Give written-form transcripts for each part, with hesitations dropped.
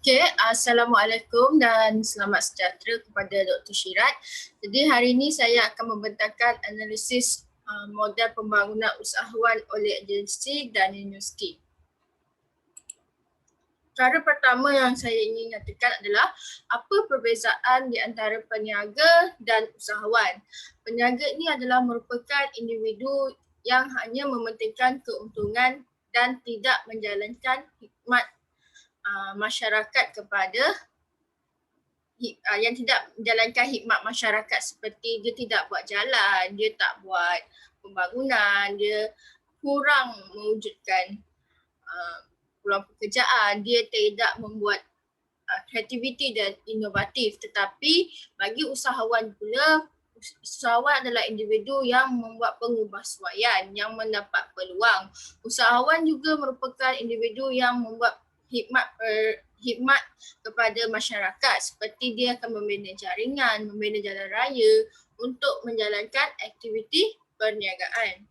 Okay, Assalamualaikum dan selamat sejahtera kepada Dr. Syirat. Jadi hari ini saya akan membentangkan analisis model pembangunan usahawan oleh agensi dan universiti. Cara pertama yang saya ingin nyatakan adalah apa perbezaan di antara peniaga dan usahawan. Peniaga ini adalah merupakan individu yang hanya mementingkan keuntungan dan tidak menjalankan hikmat masyarakat kepada yang tidak menjalankan hikmat masyarakat, seperti dia tidak buat jalan, dia tak buat pembangunan, dia kurang mewujudkan peluang pekerjaan, dia tidak membuat kreativiti dan inovatif. Tetapi bagi usahawan pula, usahawan adalah individu yang membuat pengubahsuaian, yang mendapat peluang. Usahawan juga merupakan individu yang membuat hikmat kepada masyarakat, seperti dia akan membina jaringan, membina jalan raya untuk menjalankan aktiviti perniagaan.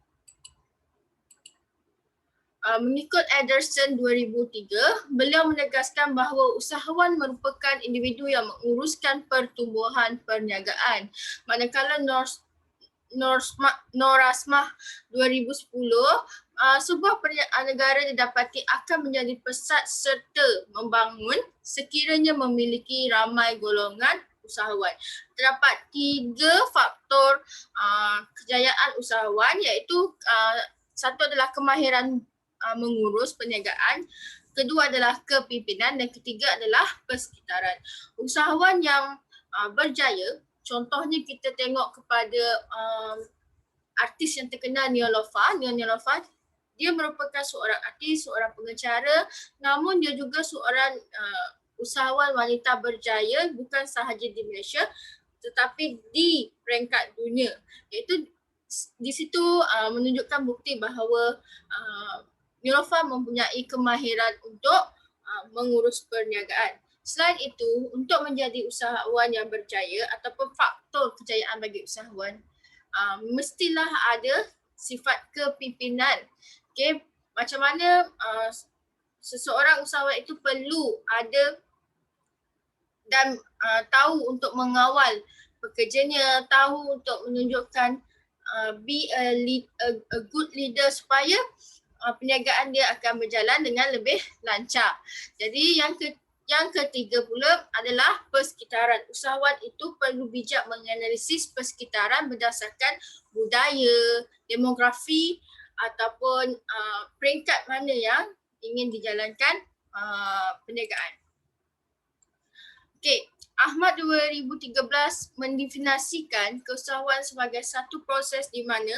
Mengikut Ederson 2003, beliau menegaskan bahawa usahawan merupakan individu yang menguruskan pertumbuhan perniagaan. Manakala Norasmah 2010, sebuah negara didapati akan menjadi pesat serta membangun sekiranya memiliki ramai golongan usahawan. Terdapat 3 faktor kejayaan usahawan, iaitu satu adalah kemahiran mengurus perniagaan, kedua adalah kepimpinan dan ketiga adalah persekitaran. Usahawan yang berjaya, contohnya kita tengok kepada artis yang terkenal Nia Lofa. Dia merupakan seorang artis, seorang pengacara, namun dia juga seorang usahawan wanita berjaya bukan sahaja di Malaysia tetapi di peringkat dunia. Iaitu di situ menunjukkan bukti bahawa Nilofa mempunyai kemahiran untuk mengurus perniagaan. Selain itu, untuk menjadi usahawan yang berjaya ataupun faktor kejayaan bagi usahawan, mestilah ada sifat kepimpinan. Okay? Macam mana seseorang usahawan itu perlu ada dan tahu untuk mengawal pekerjanya, tahu untuk menunjukkan be a good leader supaya perniagaan dia akan berjalan dengan lebih lancar. Jadi yang ketiga pula adalah persekitaran. Usahawan itu perlu bijak menganalisis persekitaran berdasarkan budaya, demografi ataupun peringkat mana yang ingin dijalankan perniagaan. Okey, Ahmad 2013 mendefinisikan keusahawan sebagai satu proses di mana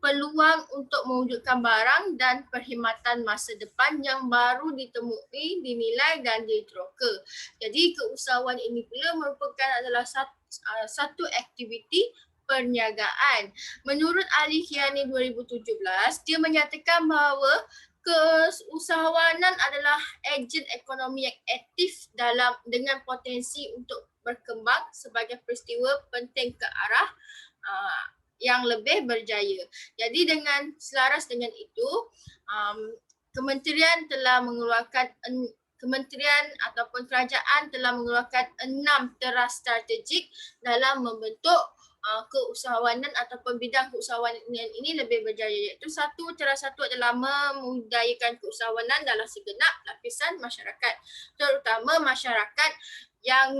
peluang untuk mewujudkan barang dan perkhidmatan masa depan yang baru ditemui, dinilai dan diteroka. Jadi keusahawan ini pula merupakan adalah satu aktiviti perniagaan. Menurut ahli Khiani 2017, dia menyatakan bahawa keusahawanan adalah ejen ekonomi yang aktif dengan potensi untuk berkembang sebagai peristiwa penting ke arah yang lebih berjaya. Jadi dengan selaras dengan itu, kementerian ataupun kerajaan telah mengeluarkan 6 teras strategik dalam membentuk keusahawanan ataupun bidang keusahawanan ini lebih berjaya. Iaitu teras satu adalah memudayakan keusahawanan dalam segenap lapisan masyarakat, terutama masyarakat yang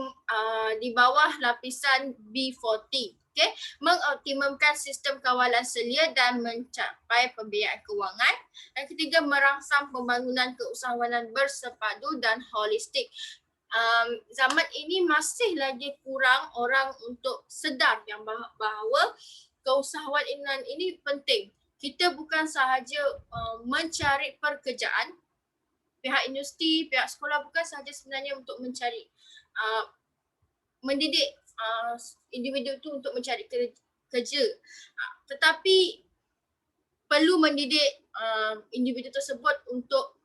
di bawah lapisan B40. Okay. Mengoptimumkan sistem kawalan selia dan mencapai pembiayaan kewangan. Yang ketiga, merangsang pembangunan keusahawanan bersepadu dan holistik. Zaman ini masih lagi kurang orang untuk sedar yang bahawa keusahawanan ini penting. Kita bukan sahaja mencari pekerjaan, pihak universiti, pihak sekolah bukan sahaja sebenarnya untuk mencari mendidik individu itu untuk mencari kerja, tetapi perlu mendidik individu tersebut untuk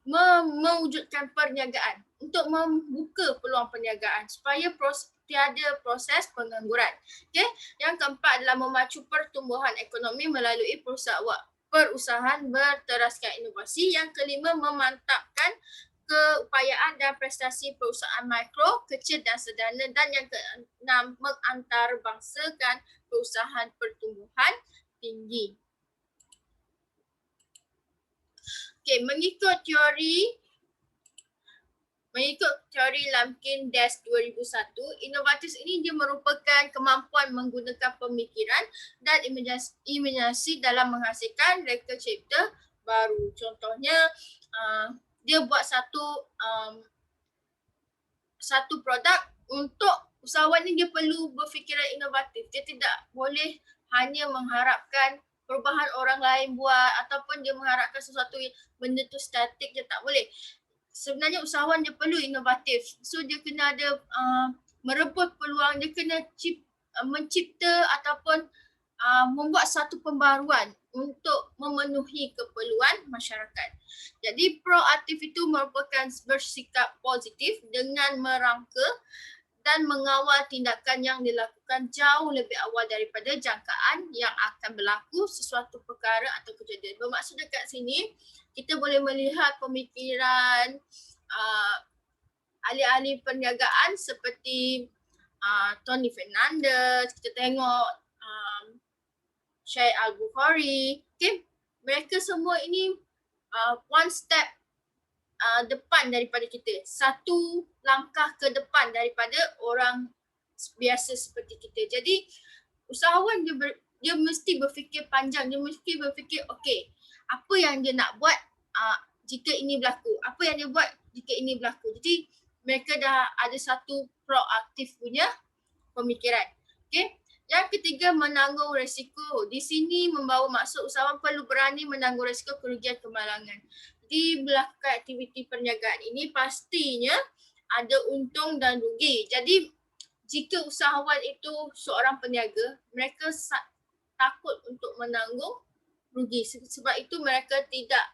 mewujudkan perniagaan, untuk membuka peluang perniagaan supaya tiada proses pengangguran. Okay? Yang keempat adalah memacu pertumbuhan ekonomi melalui perusahaan berteraskan inovasi. Yang kelima, memantapkan keupayaan dan prestasi perusahaan mikro, kecil dan sederhana, dan yang keenam, mengantarabangsakan perusahaan pertumbuhan tinggi. Okey, mengikut teori Lumpkin-Dash 2001, inovatif ini dia merupakan kemampuan menggunakan pemikiran dan imajinasi dalam menghasilkan reka cipta baru. Contohnya, dia buat satu produk. Untuk usahawan ni dia perlu berfikiran inovatif. Dia tidak boleh hanya mengharapkan perubahan orang lain buat ataupun dia mengharapkan sesuatu benda tu statik, dia tak boleh. Sebenarnya usahawan dia perlu inovatif. So dia kena ada merebut peluang, dia kena mencipta ataupun membuat satu pembaruan untuk memenuhi keperluan masyarakat. Jadi proaktif itu merupakan bersikap positif dengan merangka dan mengawal tindakan yang dilakukan jauh lebih awal daripada jangkaan yang akan berlaku sesuatu perkara atau kejadian. Bermaksud dekat sini, kita boleh melihat pemikiran ahli-ahli perniagaan seperti Tony Fernandez, kita tengok Syed Al-Bukhari. Okay? Mereka semua ini one step depan daripada kita. Satu langkah ke depan daripada orang biasa seperti kita. Jadi usahawan dia mesti berfikir panjang, dia mesti berfikir okey, apa yang dia nak buat jika ini berlaku, apa yang dia buat jika ini berlaku. Jadi mereka dah ada satu proaktif punya pemikiran. Okey. Yang ketiga, menanggung risiko. Di sini membawa maksud usahawan perlu berani menanggung risiko kerugian kemalangan. Di melakukan aktiviti perniagaan ini pastinya ada untung dan rugi. Jadi jika usahawan itu seorang peniaga, mereka takut untuk menanggung rugi. Sebab itu mereka tidak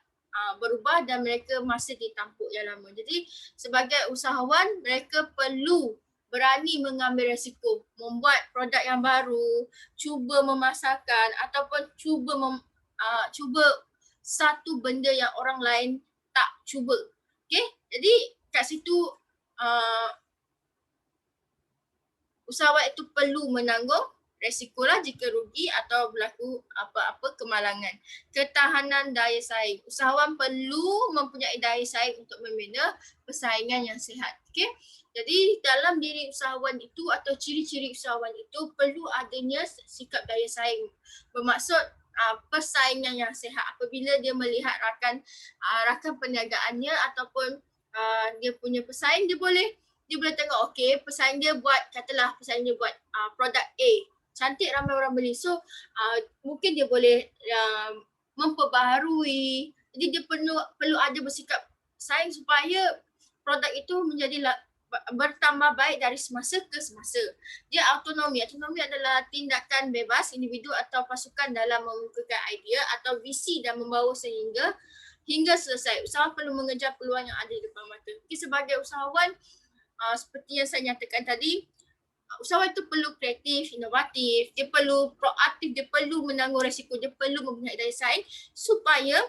berubah dan mereka masih di tampuk yang lama. Jadi sebagai usahawan, mereka perlu berani mengambil risiko, membuat produk yang baru, cuba memasarkan ataupun cuba satu benda yang orang lain tak cuba. Okay? Jadi kat situ usahawan itu perlu menanggung resikolah jika rugi atau berlaku apa-apa kemalangan. Ketahanan daya saing. Usahawan perlu mempunyai daya saing untuk membina persaingan yang sihat. Okay? Jadi dalam diri usahawan itu atau ciri-ciri usahawan itu perlu adanya sikap daya saing. Bermaksud persaingan yang sihat apabila dia melihat rakan perniagaannya ataupun dia punya pesaing, dia boleh tengok okey pesaing dia buat, katalah pesaing dia buat produk A. Cantik, ramai orang beli. So mungkin dia boleh memperbaharui. Jadi dia perlu ada bersikap saing supaya produk itu menjadi bertambah baik dari semasa ke semasa. Dia autonomi. Autonomi adalah tindakan bebas individu atau pasukan dalam mengemukakan idea atau visi dan membawa hingga selesai. Usahawan perlu mengejar peluang yang ada di depan mata. Sebagai usahawan, seperti yang saya nyatakan tadi, usahawan itu perlu kreatif, inovatif, dia perlu proaktif, dia perlu menanggung risiko, dia perlu mempunyai daya saing supaya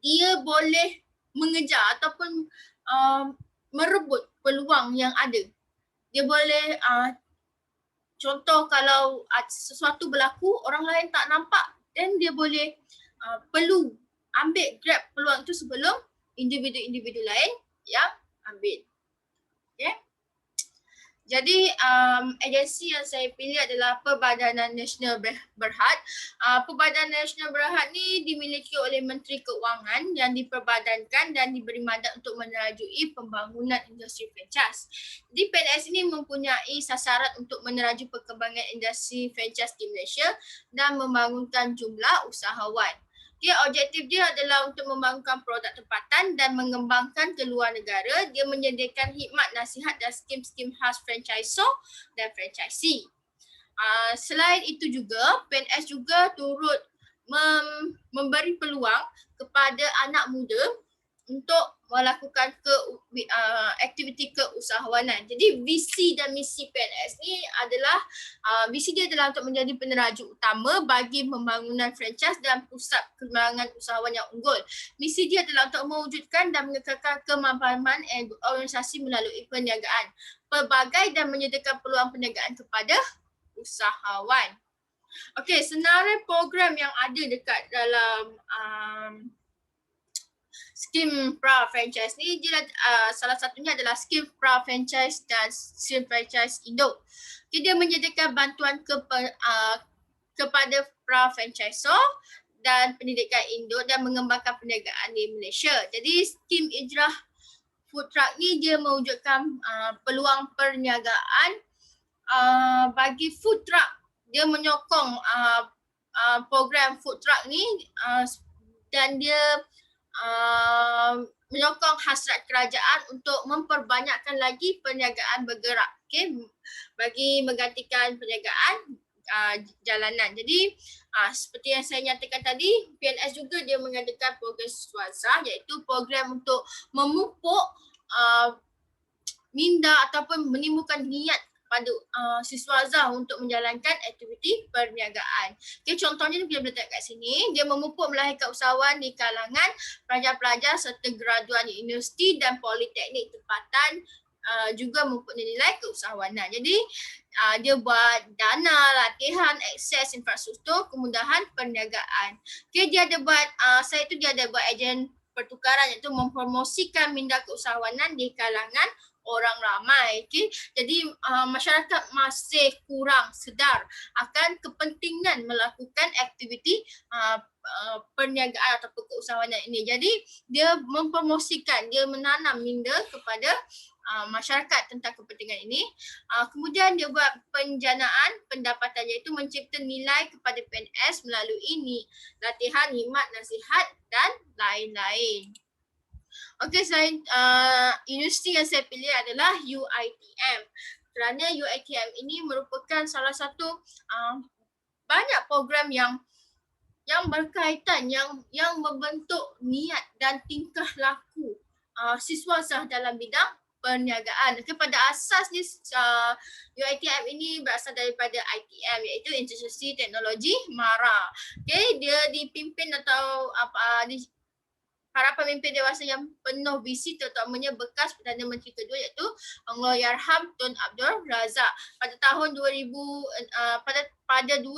dia boleh mengejar ataupun merebut peluang yang ada. Dia boleh contoh kalau sesuatu berlaku orang lain tak nampak, then dia boleh perlu ambil grab peluang itu sebelum individu-individu lain yang ambil. Okay. Jadi agensi yang saya pilih adalah Perbadanan Nasional Berhad. Perbadanan Nasional Berhad ni dimiliki oleh Menteri Keuangan yang diperbadankan dan diberi mandat untuk menerajui pembangunan industri franchise. Jadi PNS ini mempunyai sasaran untuk meneraju perkembangan industri franchise di Malaysia dan membangunkan jumlah usahawan. Okay, objektif dia adalah untuk membangunkan produk tempatan dan mengembangkan ke luar negara. Dia menyediakan khidmat, nasihat dan skim-skim khas franchisor dan franchisee. Selain itu juga, PNS juga turut memberi peluang kepada anak muda untuk melakukan aktiviti keusahawanan. Jadi visi dan misi PNS ni adalah visi dia adalah untuk menjadi peneraju utama bagi pembangunan franchise dan pusat kembangan usahawan yang unggul. Misi dia adalah untuk mewujudkan dan mengekalkan kemampanan organisasi melalui perniagaan pelbagai dan menyediakan peluang perniagaan kepada usahawan. Okey, senarai program yang ada dekat dalam skim pra-franchise ni, dia salah satunya adalah skim pra-franchise dan skim franchise induk. Okay, dia menyediakan bantuan kepada pra-franchisor dan pendidikan induk dan mengembangkan perniagaan di Malaysia. Jadi skim Ijrah Food Truck ni dia mewujudkan peluang perniagaan bagi food truck. Dia menyokong program food truck ni dan dia menyokong hasrat kerajaan untuk memperbanyakkan lagi perniagaan bergerak, okay, bagi menggantikan perniagaan jalanan. Jadi seperti yang saya nyatakan tadi, PNS juga dia mengadakan program swasta, iaitu program untuk memupuk minda ataupun menimbulkan niat pada siswaza untuk menjalankan aktiviti perniagaan. Okay, contohnya ni kita boleh tengok kat sini, dia memupuk melahirkan usahawan di kalangan pelajar-pelajar serta graduan universiti dan politeknik tempatan, juga memupuk nilai keusahawanan. Jadi dia buat dana, latihan, akses infrastruktur, kemudahan perniagaan. Okay, dia ada buat, dia ada buat ejen pertukaran, iaitu mempromosikan minda keusahawanan di kalangan orang ramai. Okay? Jadi masyarakat masih kurang sedar akan kepentingan melakukan aktiviti perniagaan atau keusahawanan ini. Jadi dia mempromosikan, dia menanam minda kepada masyarakat tentang kepentingan ini. Kemudian dia buat penjanaan pendapatan, iaitu mencipta nilai kepada PNS melalui latihan, khidmat, nasihat dan lain-lain. Okey, universiti yang saya pilih adalah UiTM. Kerana UiTM ini merupakan salah satu banyak program yang berkaitan, yang membentuk niat dan tingkah laku siswa dalam bidang perniagaan. Okay, pada asasnya UiTM ini berasal daripada ITM, iaitu Institusi Teknologi MARA. Okay, dia dipimpin atau para pemimpin dewasa yang penuh visi, terutamanya bekas Perdana Menteri kedua, iaitu Allahyarham Tun Abdul Razak. Pada tahun 2000, pada 26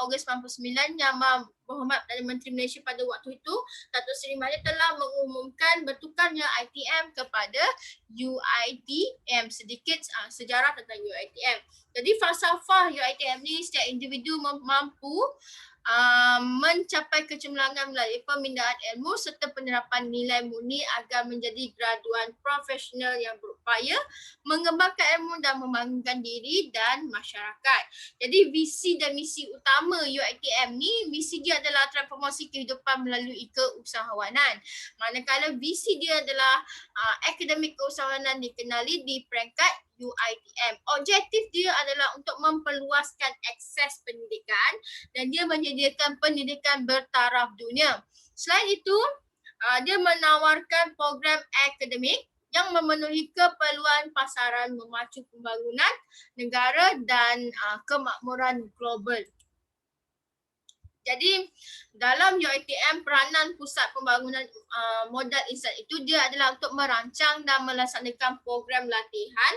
Ogos 1999, Yang Berhormat Perdana Menteri Malaysia pada waktu itu, Datuk Seri Mahathir telah mengumumkan bertukarnya ITM kepada UiTM. Sedikit sejarah tentang UiTM. Jadi falsafah UiTM ni, setiap individu mampu mencapai kecemerlangan melalui pemindahan ilmu serta penerapan nilai murni agar menjadi graduan profesional yang berupaya mengembangkan ilmu dan membangunkan diri dan masyarakat. Jadi visi dan misi utama UiTM ni, visi dia adalah transformasi kehidupan melalui keusahawanan. Manakala visi dia adalah akademik keusahawanan dikenali di peringkat UiTM. Objektif dia adalah untuk memperluaskan akses pendidikan dan dia menyediakan pendidikan bertaraf dunia. Selain itu, dia menawarkan program akademik yang memenuhi keperluan pasaran, memacu pembangunan negara dan kemakmuran global. Jadi dalam UiTM, peranan pusat pembangunan modal insan itu dia adalah untuk merancang dan melaksanakan program latihan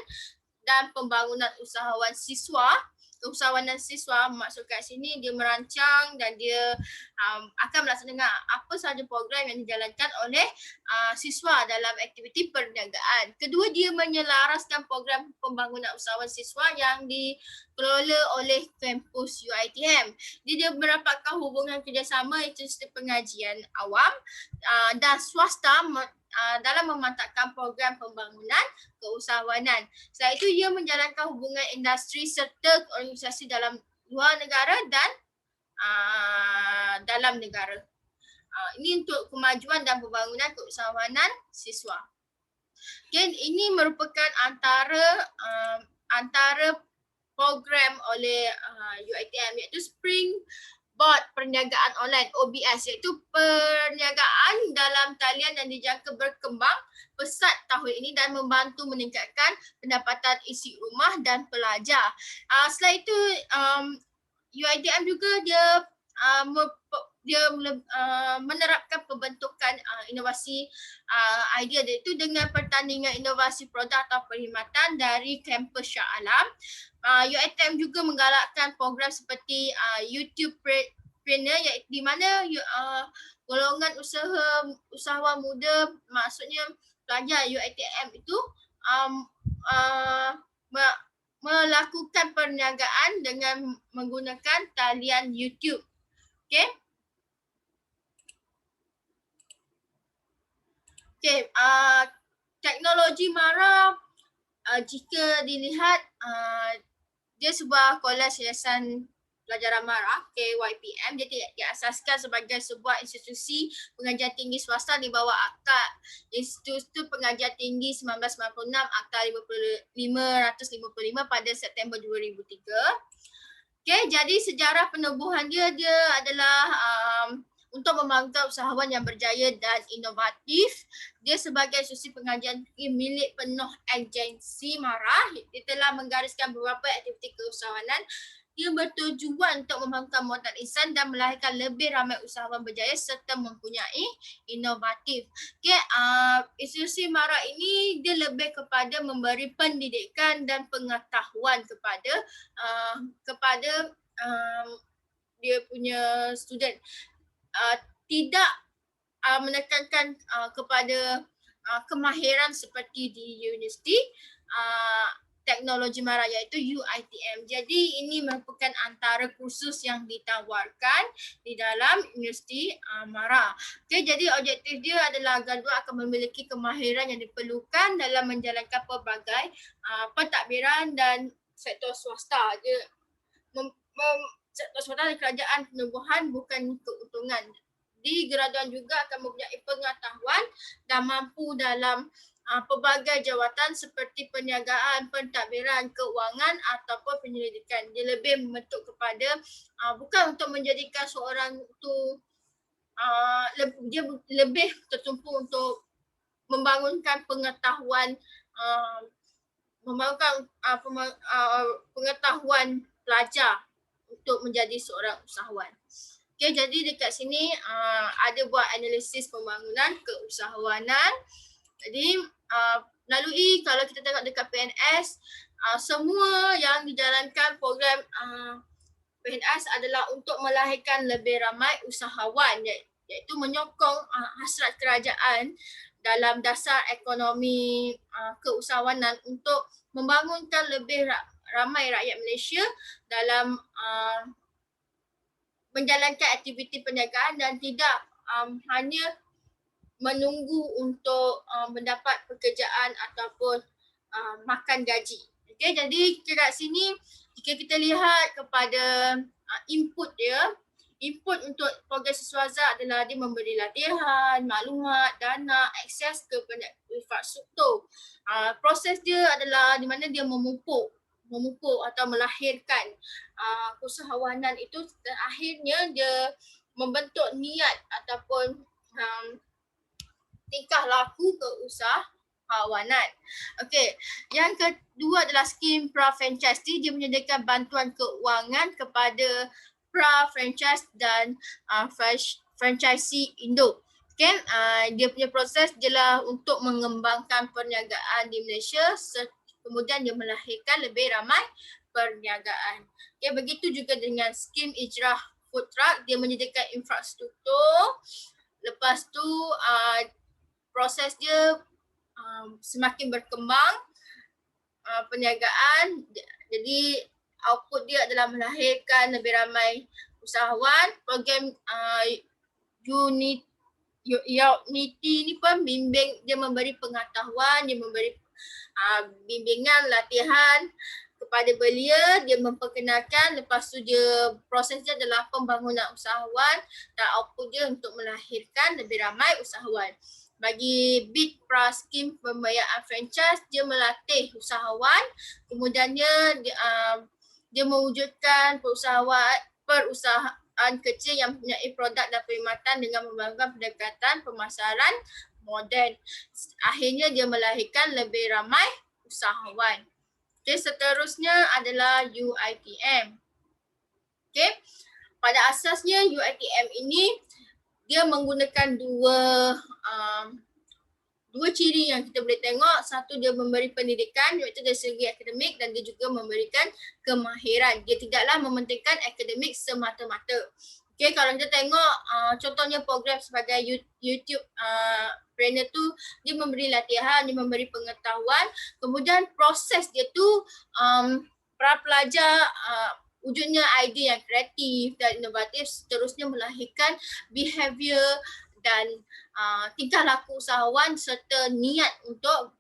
dan pembangunan usahawan siswa. Keusahawanan siswa maksud kat sini dia merancang dan dia akan melaksanakan apa sahaja program yang dijalankan oleh siswa dalam aktiviti perniagaan. Kedua, dia menyelaraskan program pembangunan usahawan siswa yang dikelola oleh kampus UiTM. Dia merapatkan hubungan kerjasama institusi pengajian awam dan swasta dalam memantapkan program pembangunan keusahawanan. Selain itu, ia menjalankan hubungan industri serta organisasi dalam luar negara dan dalam negara. Ini untuk kemajuan dan pembangunan keusahawanan siswa. Okay, ini merupakan antara program oleh UiTM, iaitu Spring bot perniagaan online OBS, iaitu perniagaan dalam talian yang dijangka berkembang pesat tahun ini dan membantu meningkatkan pendapatan isi rumah dan pelajar. Selain itu UiTM juga dia menerapkan pembentukan inovasi idea, iaitu dengan pertandingan inovasi produk atau perkhidmatan dari kampus Shah Alam. UiTM juga menggalakkan program seperti YouTube Trainer, di mana golongan usahawan muda, maksudnya pelajar UiTM itu melakukan perniagaan dengan menggunakan talian YouTube. Okey. Okey, teknologi MARA jika dilihat dia sebuah kolej yayasan pelajaran MARA KYPM. Dia diasaskan sebagai sebuah institusi pengajian tinggi swasta di bawah Akta Institut Pengajian Tinggi 1996 Akta 555 pada September 2003. Okey, jadi sejarah penubuhan dia adalah untuk membangkitkan usahawan yang berjaya dan inovatif. Dia sebagai institusi pengajian milik penuh agensi MARA, dia telah menggariskan beberapa aktiviti keusahawanan. Dia bertujuan untuk membangunkan modal insan dan melahirkan lebih ramai usahawan berjaya serta mempunyai inovatif. Okay, institusi MARA ini dia lebih kepada memberi pendidikan dan pengetahuan kepada dia punya student. Tidak menekankan kepada kemahiran seperti di universiti teknologi MARA, iaitu UiTM. Jadi ini merupakan antara kursus yang ditawarkan di dalam universiti MARA. Okay, jadi objektif dia adalah graduat akan memiliki kemahiran yang diperlukan dalam menjalankan pelbagai pentadbiran dan sektor swasta. Sektor swasta dan kerajaan penubuhan bukan keuntungan. Di graduan juga akan mempunyai pengetahuan dan mampu dalam pelbagai jawatan seperti perniagaan, pentadbiran, keuangan ataupun penyelidikan. Dia lebih membentuk kepada bukan untuk menjadikan seorang itu dia lebih tertumpu untuk membangunkan pengetahuan pengetahuan pelajar untuk menjadi seorang usahawan. Okay, jadi dekat sini ada buat analisis pembangunan keusahawanan. Jadi melalui kalau kita tengok dekat PNS, semua yang dijalankan program PNS adalah untuk melahirkan lebih ramai usahawan, iaitu menyokong hasrat kerajaan dalam dasar ekonomi keusahawanan untuk membangunkan lebih ramai rakyat Malaysia dalam menjalankan aktiviti perniagaan dan tidak hanya menunggu untuk mendapat pekerjaan ataupun makan gaji. Okay, jadi kat sini jika kita lihat kepada input dia, input untuk program siswaza adalah dia memberi latihan, maklumat, dana, akses ke infrastruktur. Proses dia adalah di mana dia memupuk atau melahirkan keusahawanan itu, dan akhirnya dia membentuk niat ataupun tingkah laku keusahawanan. Okey, yang kedua adalah skim pra-franchise. Dia menyediakan bantuan keuangan kepada pra-franchise dan franchisee Indo. Okay, dia punya proses adalah untuk mengembangkan perniagaan di Malaysia, kemudian dia melahirkan lebih ramai perniagaan. Okay, begitu juga dengan skim Ijrah Food Truck, dia menyediakan infrastruktur. Lepas tu proses dia semakin berkembang perniagaan, jadi output dia adalah melahirkan lebih ramai usahawan. Program Unity ni pun dia memberi pengetahuan, dia memberi bimbingan, latihan kepada belia, dia memperkenalkan, lepas tu dia proses dia adalah pembangunan usahawan dan output dia untuk melahirkan lebih ramai usahawan. Bagi Big Pra Scheme pembiayaan franchise, dia melatih usahawan, kemudiannya dia mewujudkan kecil yang mempunyai produk dan perkhidmatan dengan membangun pendekatan pemasaran moden. Akhirnya dia melahirkan lebih ramai usahawan. Okay, seterusnya adalah UiTM. Okay, pada asasnya UiTM ini dia menggunakan dua ciri yang kita boleh tengok. Satu, dia memberi pendidikan iaitu dari segi akademik, dan dia juga memberikan kemahiran. Dia tidaklah mementingkan akademik semata-mata. Okay, kalau kita tengok contohnya program sebagai YouTube trainer tu, dia memberi latihan, dia memberi pengetahuan, kemudian proses dia tu para pelajar wujudnya idea yang kreatif dan inovatif, seterusnya melahirkan behavior dan tingkah laku usahawan serta niat untuk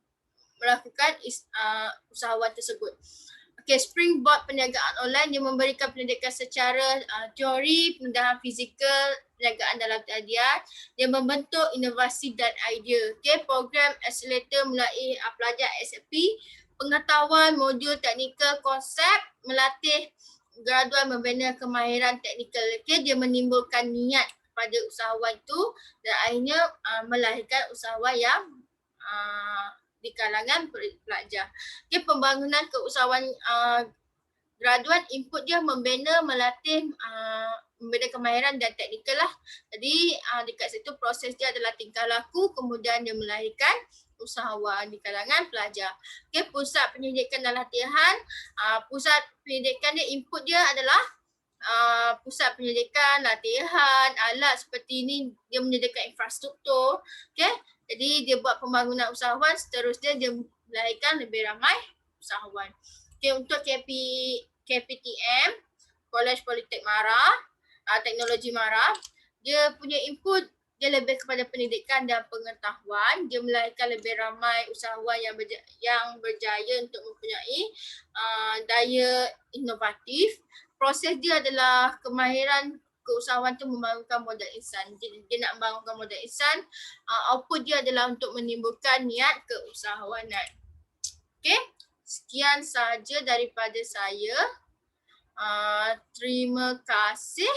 melakukan usahawan tersebut. Okay, Springboard perniagaan online, dia memberikan pendidikan secara teori, pendedahan fizikal, perniagaan dalam tadian. Dia membentuk inovasi dan idea. Okay, program accelerator melalui pelajar SAP, pengetahuan, modul teknikal, konsep, melatih graduan membina kemahiran teknikal. Okay, dia menimbulkan niat pada usahawan itu dan akhirnya melahirkan usahawan yang di kalangan pelajar. Okay, pembangunan keusahawan graduan, input dia membina, melatih, membina kemahiran dan teknikal lah. Jadi dekat situ proses dia adalah tingkah laku, kemudian dia melahirkan usahawan di kalangan pelajar. Okay, pusat pendidikan dan latihan, pusat pendidikan dia, input dia adalah pusat pendidikan, latihan, alat seperti ini, dia menyediakan infrastruktur. Okay, jadi dia buat pembangunan usahawan, seterusnya dia melahirkan lebih ramai usahawan. Okay, untuk KPTM, Kolej Politek Mara, Teknologi Mara, dia punya input dia lebih kepada pendidikan dan pengetahuan. Dia melahirkan lebih ramai usahawan yang berjaya untuk mempunyai daya inovatif. Proses dia adalah kemahiran keusahawan tu membangunkan modal insan. Dia nak membangunkan modal insan, output dia adalah untuk menimbulkan niat keusahawanan. Okay, sekian sahaja daripada saya. Terima kasih.